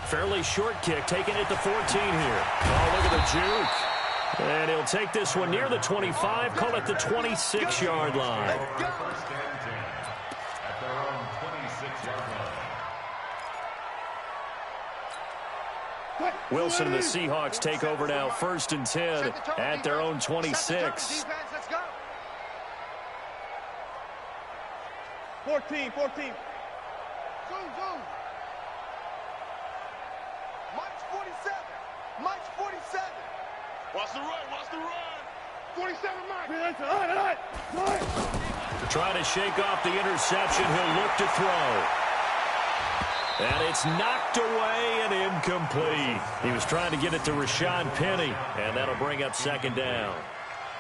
Fairly short kick, taking it to 14 here. Oh, look at the juke. And he'll take this one near the 25, call it the 26-yard line. Wilson and the Seahawks take over now, 1st and 10 at their own 26. 14. Mike's 47. Mike's 47. Watch the run. 47, Mike. Trying to shake off the interception. He'll look to throw. And it's knocked away and incomplete. He was trying to get it to Rashad Penny, and that'll bring up 2nd down.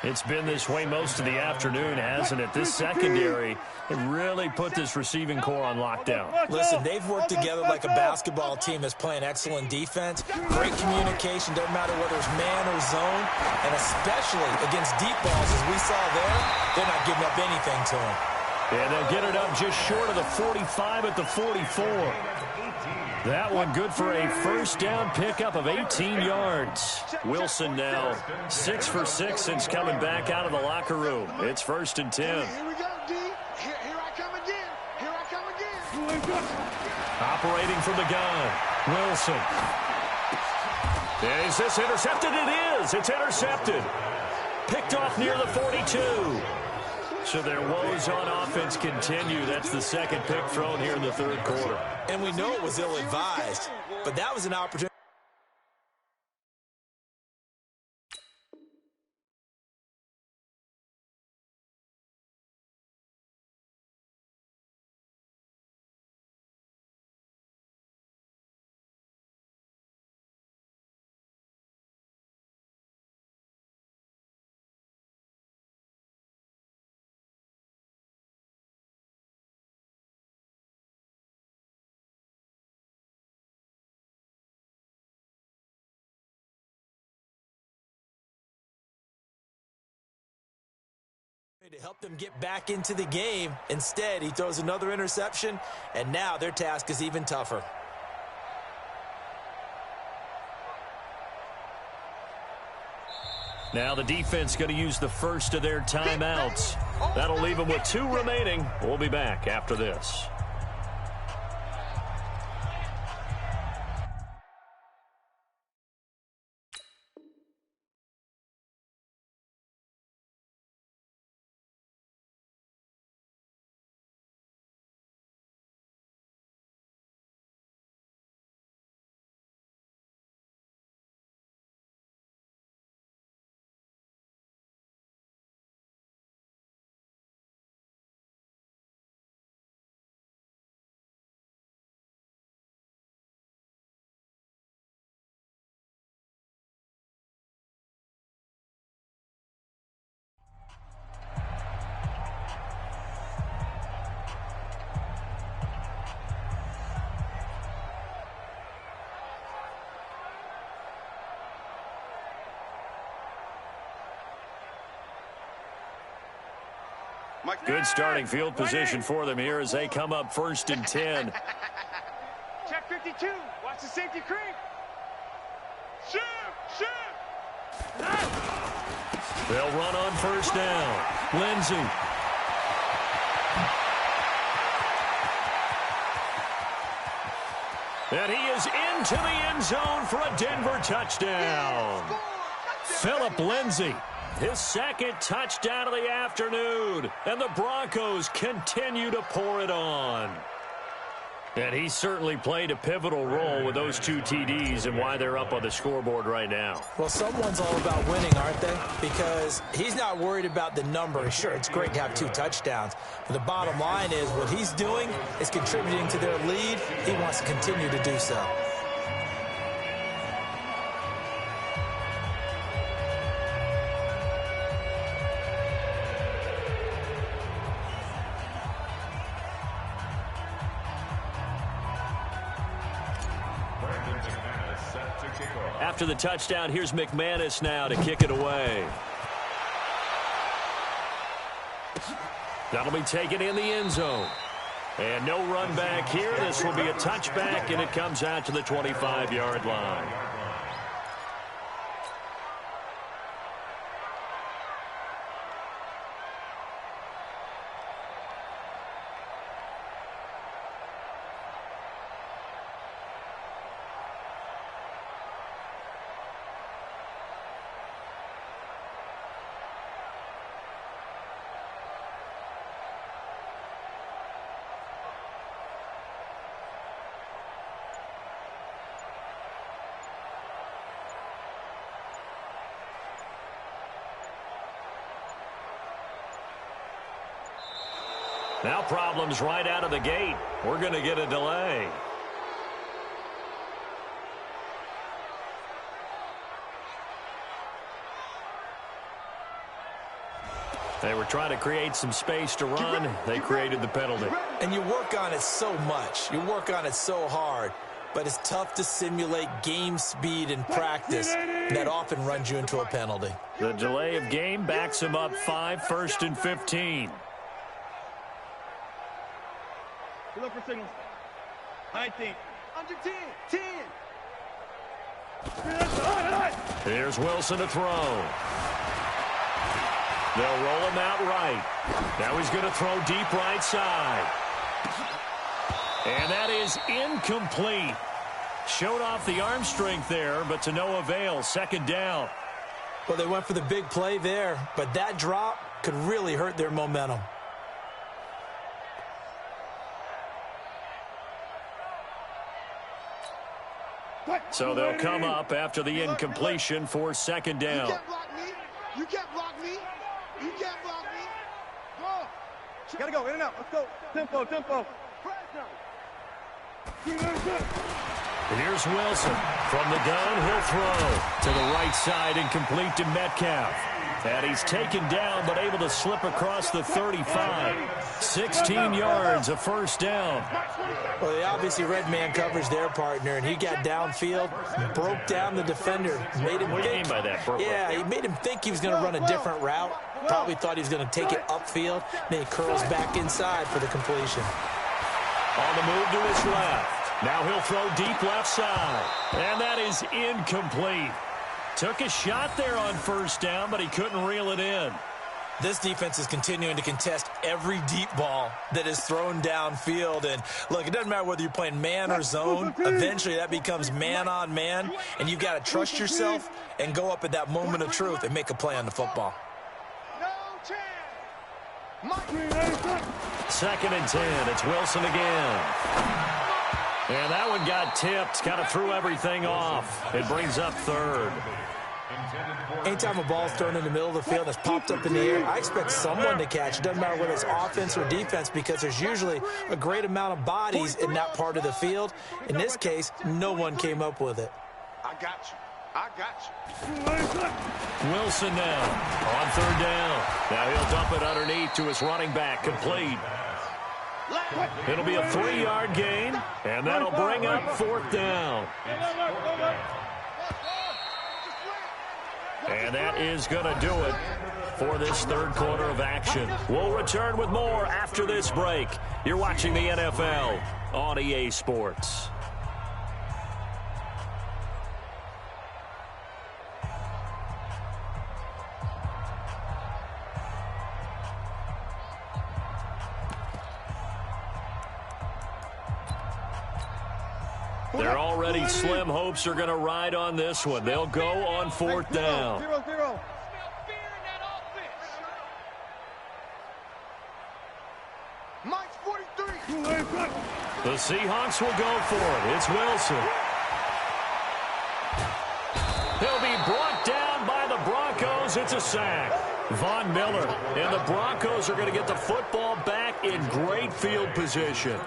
It's been this way most of the afternoon, hasn't it? This secondary, it really put this receiving core on lockdown. Listen, they've worked together like a basketball team that's playing excellent defense. Great communication, doesn't matter whether it's man or zone. And especially against deep balls, as we saw there, they're not giving up anything to them. And they'll get it up just short of the 45 at the 44. That one good for a 1st down pickup of 18 yards. Wilson now 6 for 6 since coming back out of the locker room. It's 1st and 10. Here we go, D. Here I come again. Operating from the gun. Wilson. Is this intercepted? It is. It's intercepted. Picked off near the 42. So their woes on offense continue. That's the 2nd pick thrown here in the 3rd quarter. And we know it was ill-advised, but that was an opportunity. To help them get back into the game. Instead, he throws another interception, and now their task is even tougher. Now the defense going to use the first of their timeouts. That'll leave them with 2 remaining. We'll be back after this. Good starting field position for them here as they come up 1st and 10. Check 52. Watch the safety creep. Shoot! They'll run on 1st down. Lindsey. And he is into the end zone for a Denver touchdown. Phillip Lindsay. His 2nd touchdown of the afternoon. And the Broncos continue to pour it on. And he certainly played a pivotal role with those 2 TDs and why they're up on the scoreboard right now. Well, someone's all about winning, aren't they? Because he's not worried about the number. Sure, it's great to have 2 touchdowns. But the bottom line is what he's doing is contributing to their lead. He wants to continue to do so. After the touchdown, here's McManus now to kick it away. That'll be taken in the end zone. And no run back here. This will be a touchback, and it comes out to the 25-yard line. Now problems right out of the gate. We're going to get a delay. They were trying to create some space to run. They created the penalty. And you work on it so much. You work on it so hard. But it's tough to simulate game speed in practice. That often runs you into a penalty. The delay of game backs him up 5, 1st and 15. Look for signals. 19. Under 10. 10. Here's Wilson to throw. They'll roll him out right. Now he's going to throw deep right side. And that is incomplete. Showed off the arm strength there, but to no avail. 2nd down. Well, they went for the big play there, but that drop could really hurt their momentum. So they'll come up after the incompletion for 2nd down. You can't block me. You can't block me. You can't block me. Go. Gotta go, in and out. Let's go. Tempo, tempo. Here's Wilson. From the gun, he'll throw. To the right side and complete to Metcalf. And he's taken down but able to slip across the 35. 16 yards, a 1st down. Well, they obviously read man coverage their partner, and he got downfield, broke down the defender, made him think. By that, yeah, he made him think he was going to run a different route. Probably thought he was going to take it upfield. Then he curls back inside for the completion. On the move to his left. Now he'll throw deep left side. And that is incomplete. Took a shot there on 1st down, but he couldn't reel it in. This defense is continuing to contest every deep ball that is thrown downfield. And, look, it doesn't matter whether you're playing man or zone. Eventually that becomes man on man, and you've got to trust yourself and go up at that moment of truth and make a play on the football. No chance. 2nd and 10. It's Wilson again. And that one got tipped. Kind of threw everything off. It brings up 3rd. Anytime a ball's thrown in the middle of the field and it's popped up in the air, I expect someone to catch. It doesn't matter whether it's offense or defense, because there's usually a great amount of bodies in that part of the field. In this case, no one came up with it. I got you. I got you. Wilson now on 3rd down. Now he'll dump it underneath to his running back. Complete. It'll be a 3-yard gain, and that'll bring up 4th down. And that is going to do it for this 3rd quarter of action. We'll return with more after this break. You're watching the NFL on EA Sports. They're already slim hopes are going to ride on this one. They'll go on 4th down. 0-0. Mike's 43. The Seahawks will go for it. It's Wilson. He'll be brought down by the Broncos. It's a sack. Von Miller. And the Broncos are going to get the football back in great field position.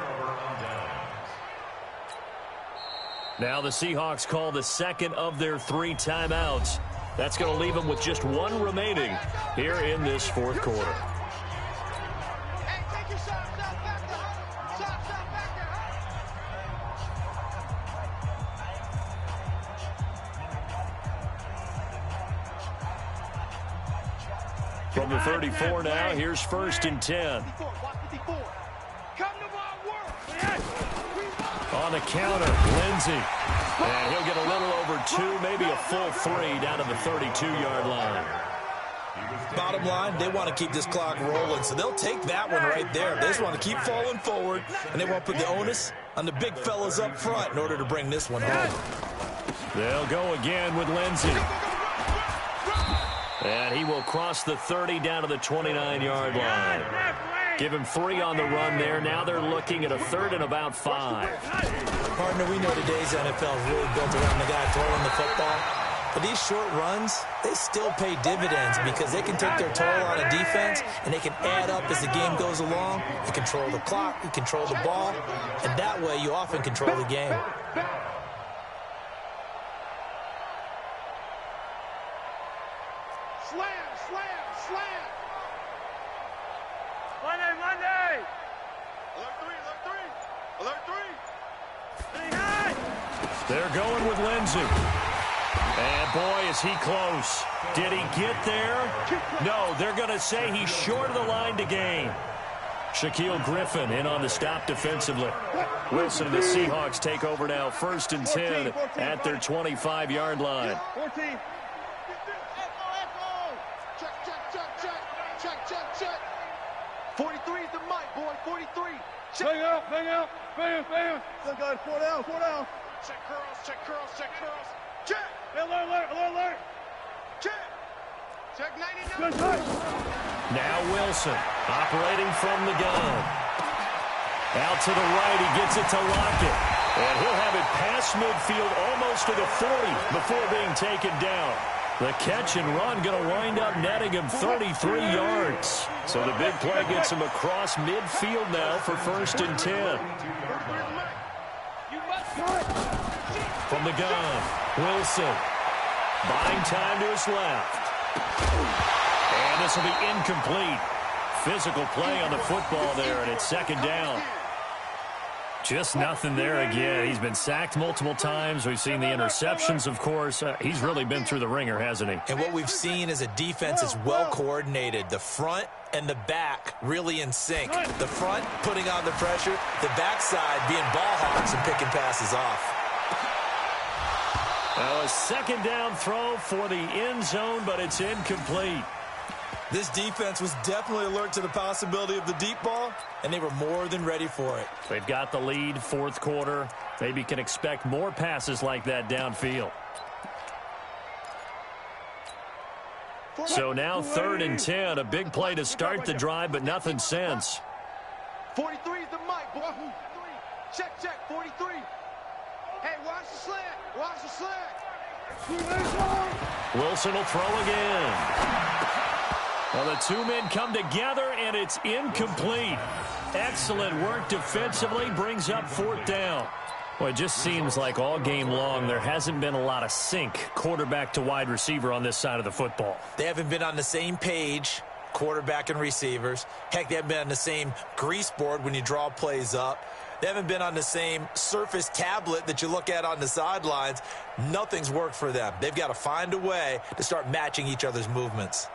Now the Seahawks call the 2nd of their 3 timeouts. That's going to leave them with just 1 remaining here in this 4th quarter. Hey, take your shots out back there. Shots out back there. From the 34 now, here's 1st and 10. Watch 54. Come to my On the counter, Lindsey. And he'll get a little over 2, maybe a full 3 down to the 32-yard line. Bottom line, they want to keep this clock rolling, so they'll take that one right there. They just want to keep falling forward, and they want to put the onus on the big fellas up front in order to bring this one home. They'll go again with Lindsey. And he will cross the 30 down to the 29-yard line. Give him 3 on the run there. Now they're looking at a 3rd and about 5. Partner, we know today's NFL is really built around the guy throwing the football. But these short runs, they still pay dividends because they can take their toll on a defense and they can add up as the game goes along. You control the clock, you control the ball, and that way you often control the game. Slam! Monday! Alert 3! They're going with Lindsey. And, boy, is he close. Did he get there? No, they're going to say he's short of the line to gain. Shaquille Griffin in on the stop defensively. Wilson and the Seahawks take over now, 1st and 10 at their 25-yard line. 14. Check. 43 is the mic, boy. 43. Bang out. Good guys, 4 down. Check curls. Check. Alert. Check 99. Now Wilson operating from the gun. Out to the right, he gets it to Lockett. And he'll have it past midfield almost to the 40 before being taken down. The catch and run going to wind up netting him 33 yards. So the big play gets him across midfield now for 1st and 10. From the gun, Wilson buying time to his left. And this will be incomplete. Physical play on the football there, and it's 2nd down. Just nothing there again. He's been sacked multiple times. We've seen the interceptions, of course. He's really been through the ringer, hasn't he? And what we've seen is a defense that's well coordinated. The front and the back really in sync. The front putting on the pressure, the backside being ball hawks and picking passes off. Well, a 2nd down throw for the end zone, but it's incomplete. This defense was definitely alert to the possibility of the deep ball, and they were more than ready for it. They've got the lead, 4th quarter. Maybe can expect more passes like that downfield. So now 3rd and 10, a big play to start the drive, but nothing since. 43 is the mic, boy. Check, 43. Hey, watch the slant. Wilson will throw again. Well, the 2 men come together, and it's incomplete. Excellent work defensively, brings up 4th down. Well, it just seems like all game long there hasn't been a lot of sync quarterback to wide receiver on this side of the football. They haven't been on the same page, quarterback and receivers. Heck, they haven't been on the same grease board when you draw plays up. They haven't been on the same Surface tablet that you look at on the sidelines. Nothing's worked for them. They've got to find a way to start matching each other's movements.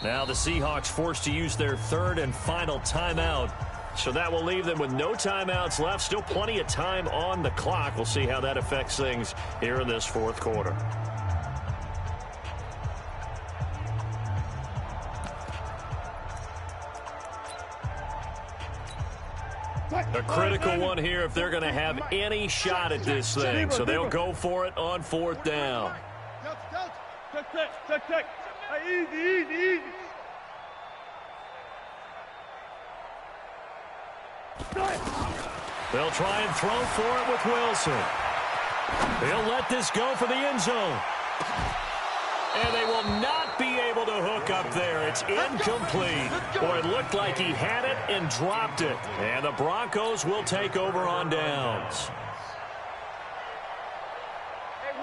Now the Seahawks forced to use their 3rd and final timeout. So that will leave them with no timeouts left. Still plenty of time on the clock. We'll see how that affects things here in this 4th quarter. A critical one here if they're going to have any shot at this thing. So they'll go for it on 4th down. Check. Easy. They'll try and throw for it with Wilson. He'll let this go for the end zone. And they will not be able to hook up there. It's incomplete. Boy, it looked like he had it and dropped it. And the Broncos will take over on downs.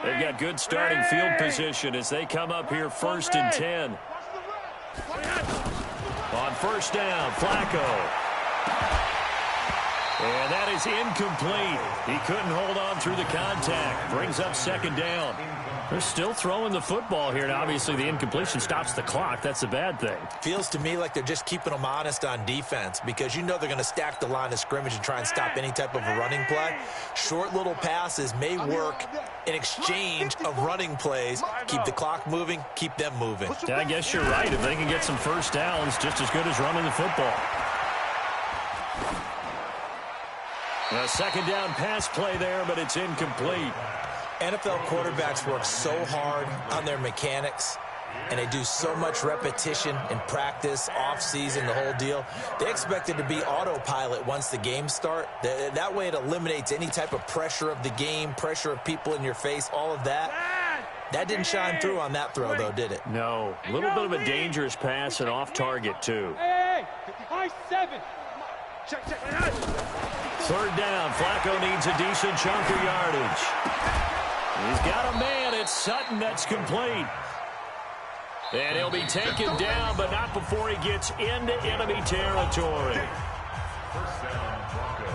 They've got good starting field position as they come up here 1st and 10. On 1st down, Flacco. And that is incomplete. He couldn't hold on through the contact. Brings up second down. They're still throwing the football here, and obviously the incompletion stops the clock. That's a bad thing. Feels to me like they're just keeping them honest on defense because you know they're going to stack the line of scrimmage and try and stop any type of a running play. Short little passes may work in exchange of running plays. Keep the clock moving, keep them moving. Yeah, I guess you're right. If they can get some first downs, just as good as running the football. A second down pass play there, but it's incomplete. NFL quarterbacks work so hard on their mechanics, and they do so much repetition in practice, off-season, the whole deal. They expect it to be autopilot once the games start. That way it eliminates any type of pressure of the game, pressure of people in your face, all of that. That didn't shine through on that throw, though, did it? No. A little bit of a dangerous pass and off target, too. Hey, high 7. Check. Third down. Flacco needs a decent chunk of yardage. He's got a man. It's Sutton that's complete. And he'll be taken down, but not before he gets into enemy territory. First down, Broncos.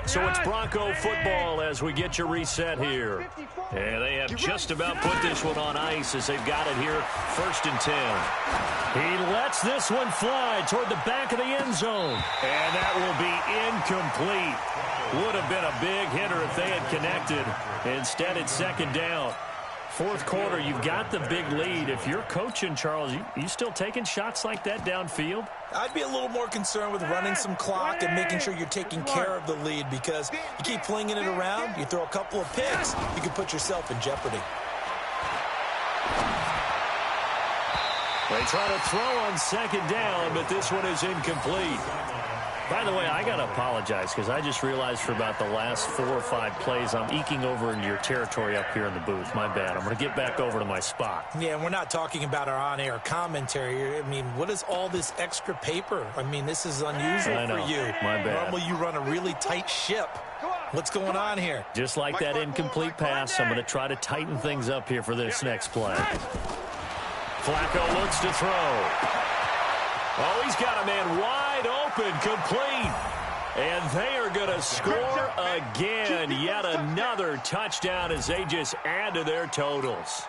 So it's Bronco football as we get your reset here. And they have just about put this one on ice as they've got it here, 1st and 10. He lets this one fly toward the back of the end zone. And that will be incomplete. Would have been a big hitter if they had connected. Instead, it's second down. Fourth quarter, you've got the big lead. If you're coaching, Charles, you still taking shots like that downfield? I'd be a little more concerned with running some clock and making sure you're taking care of the lead because you keep flinging it around, you throw a couple of picks, you can put yourself in jeopardy. They try to throw on second down, but this one is incomplete. By the way, I got to apologize because I just realized for about the last 4 or 5 plays, I'm eking over into your territory up here in the booth. My bad. I'm going to get back over to my spot. Yeah, and we're not talking about our on-air commentary. I mean, what is all this extra paper? I mean, this is unusual for you. My bad. Normally you run a really tight ship. What's going on here? Just like that incomplete pass, I'm going to try to tighten things up here for this next play. Flacco looks to throw. Oh, he's got a man wide open, complete. And they are going to score again. Yet another touchdown as they just add to their totals.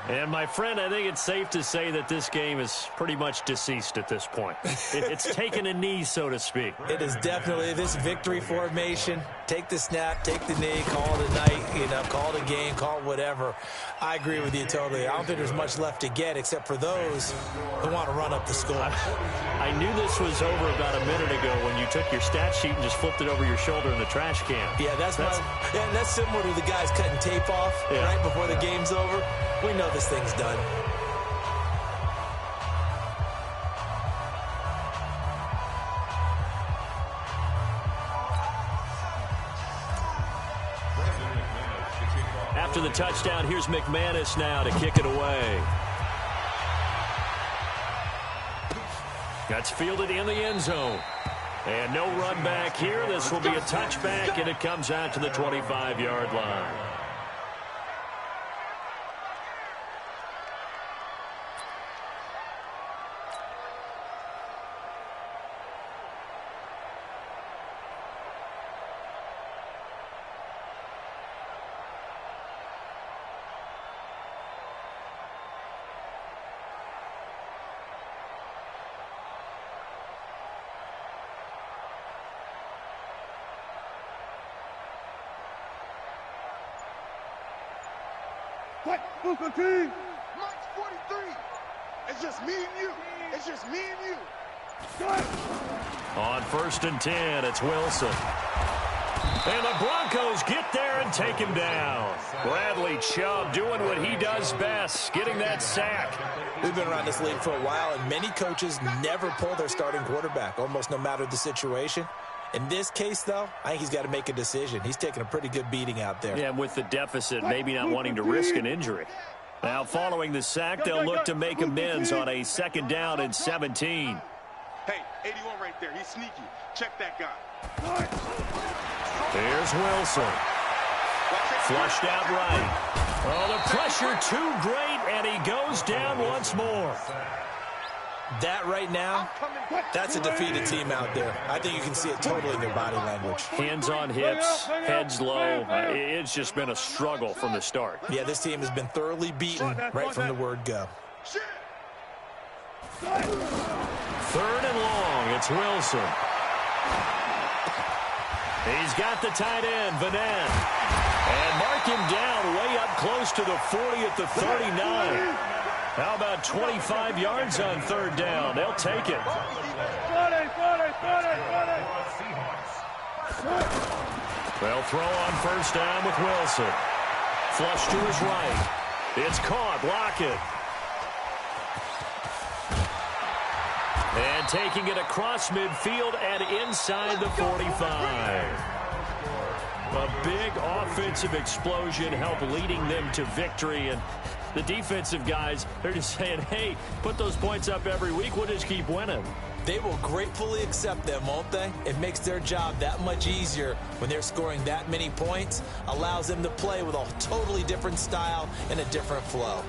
And, my friend, I think it's safe to say that this game is pretty much deceased at this point. It's taken a knee, so to speak. It is definitely this victory formation. Take the snap, take the knee, call it a night, call it a game, call it whatever. I agree with you totally. I don't think there's much left to get except for those who want to run up the score. I knew this was over about a minute ago when you took your stat sheet and just flipped it over your shoulder in the trash can. Yeah, that's similar to the guys cutting tape off right before the game's over. We know this thing's done. After the touchdown, here's McManus now to kick it away. That's fielded in the end zone. And no run back here. This will be a touchback, and it comes out to the 25-yard line. What? Who's the team? Mike's 43. It's just me and you. It's just me and you. Good. On 1st and 10, it's Wilson. And the Broncos get there and take him down. Bradley Chubb doing what he does best, getting that sack. We've been around this league for a while, and many coaches never pull their starting quarterback, almost no matter the situation. In this case, though, I think he's got to make a decision. He's taking a pretty good beating out there. Yeah, with the deficit, maybe not wanting to risk an injury. Now, following the sack, they'll look to make amends on a 2nd down and 17. Hey, 81 right there. He's sneaky. Check that guy. Here's Wilson. Flushed out right. Oh, the pressure too great, and he goes down once more. That right now, that's a defeated team out there. I think you can see it totally in their body language. Hands on hips, heads low. It's just been a struggle from the start. Yeah, this team has been thoroughly beaten right from the word go. 3rd and long. It's Wilson. He's got the tight end, Vanette. And mark him down way up close to the 40 at the 39. How about 25 yards on 3rd down? They'll take it. They'll throw on 1st down with Wilson. Flush to his right. It's caught. Lockett. And taking it across midfield and inside the 45. A big offensive explosion helped leading them to victory. And the defensive guys, they're just saying, hey, put those points up every week. We'll just keep winning. They will gratefully accept them, won't they? It makes their job that much easier when they're scoring that many points. Allows them to play with a totally different style and a different flow.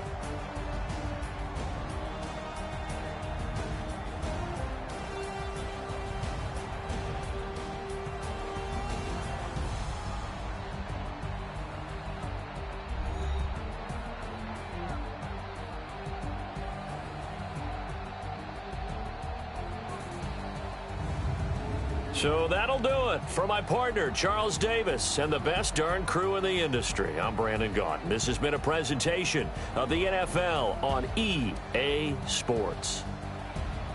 So that'll do it for my partner, Charles Davis, and the best darn crew in the industry. I'm Brandon Gaudin. This has been a presentation of the NFL on EA Sports.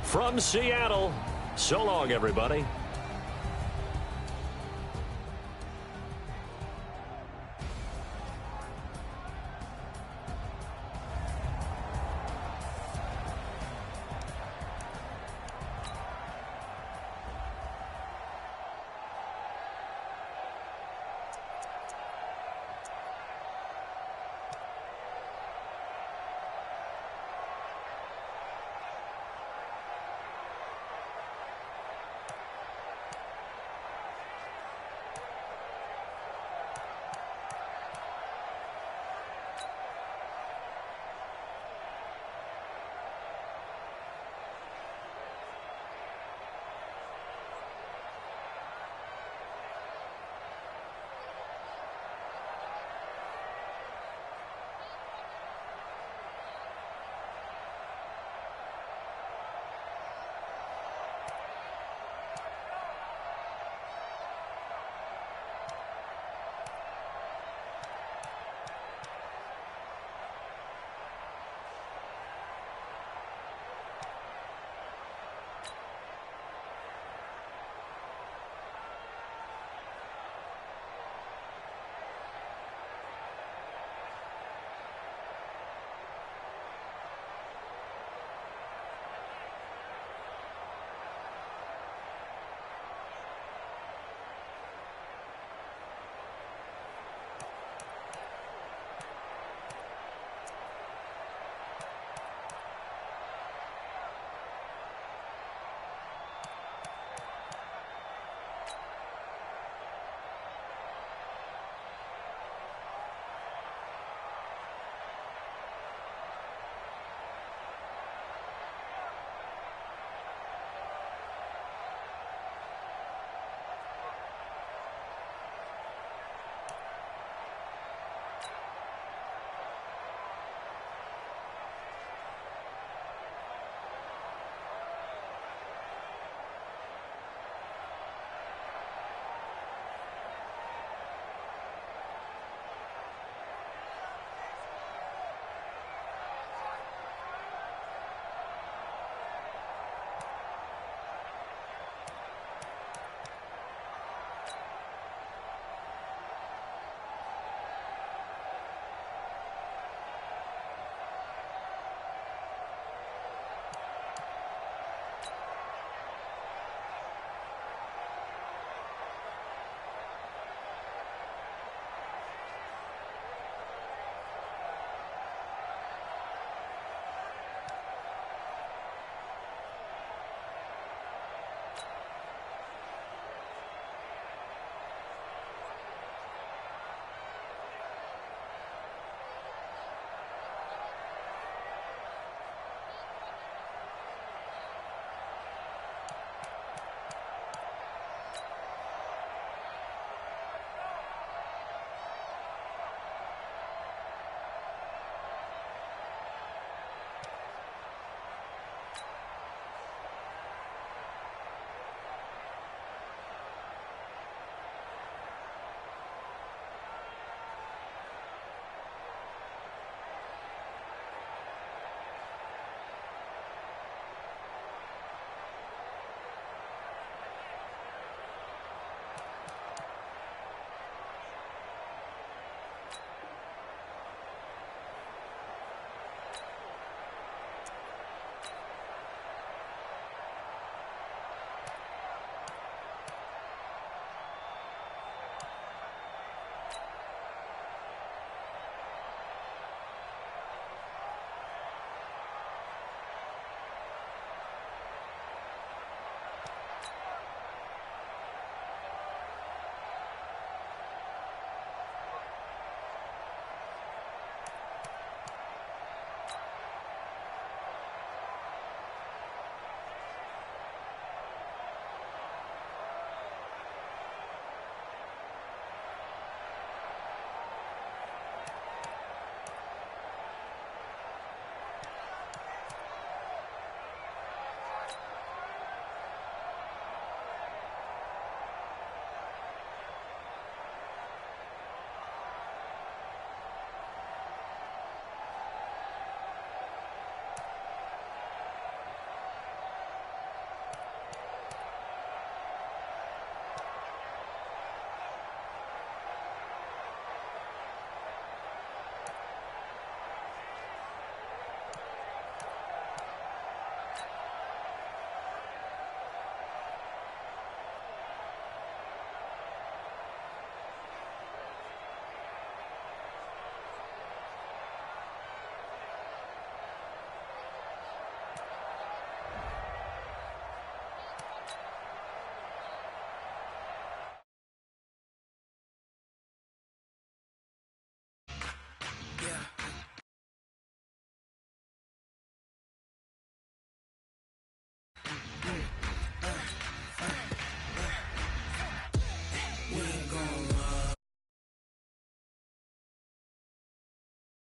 From Seattle, so long, everybody.